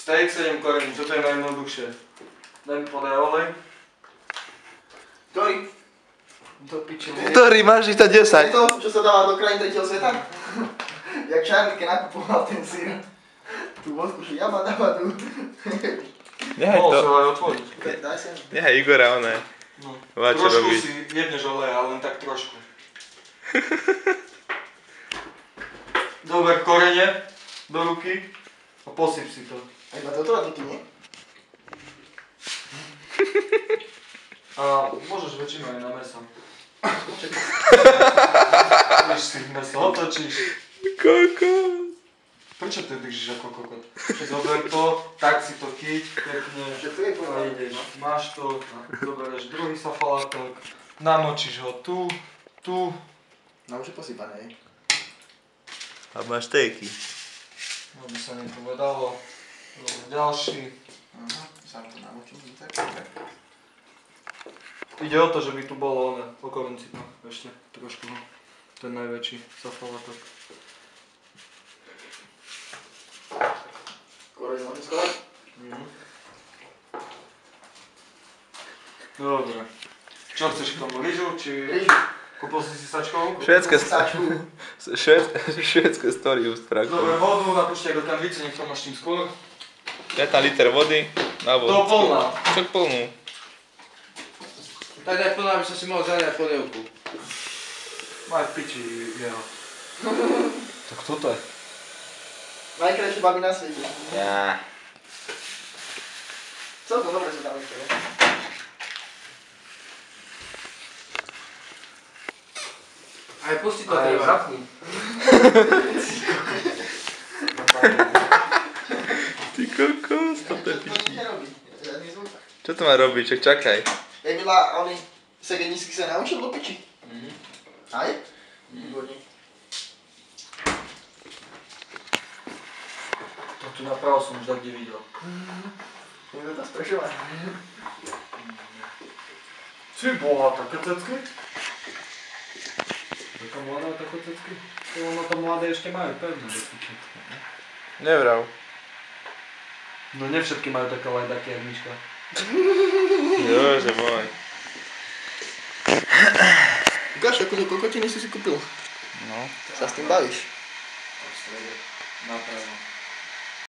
Steak 7 korení, toto je najjednoduchšie. Daj mi podaj olej. Ktorý? Do piči. Ktorý máš to 10? To, čo sa dáva do krajín tretieho sveta? Jak Charlie, keď nakupoval ten sír. Tu vodku, že jaba dáva tu. Nehaj Mohol to. sa aj otvoriť. Daj sem. Nehaj Igora, oné. No. Má čo Trošku robiť. si jedneš oleja, len tak trošku. Dober korene do ruky a posyp si to. A iba toto a toto nie? A môžeš väčšinu aj na meso. Víš si meso, otočíš. Kokos. Prečo ty držíš ako kokot? Zober to, tak si to chyť, pekne. Všetko je A povedané. ideš, máš to, zoberieš druhý safalátok, namočíš ho tu, tu. No už je posypané, hej. A máš stejky. Aby sa nepovedalo. Ďalší. Aha, sám to namočím. Tak. Ide o to, že by tu bolo oné, okorencitno, ešte trošku, no. Ten najväčší safalátok. Koreň môžem skovať? Dobre. Čo chceš k tomu, rýžu, či... Rýžu. Kúpil si sačkovú? Švédske story už Dobre, sprakujú. vodu napúšťaj do kanvice, nech to máš tým skôr. 1 liter vody na vodu. Do plná. Čo plnú? Tak daj plná, aby som si mohol zaliať polievku. Maj v piči jeho. Tak toto je. Najkrajšie baby na svete. Ja. Celkom dobre sa dali to, ne? Aj pusti to Aj treba. zapni. Ty kokos, toto je To piči. nerobí. Žiadny zvuk. Čo to má robiť? Čak čakaj. Emila, oni Segednícky sa naučil do piči? Aj? Výborne. To tu napravo som už tak nevidel. Je to tá sprešová. Ty boha, také cecky? Taká mladá, také cecky? Ono to mladé ešte majú pevné do piči. Nevrav. No ne všetky majú také lajdaky jak Miška. Jože môj. Ukáž, ako do kokotiny si kúpil. No. Sa s tým bavíš. Napravo.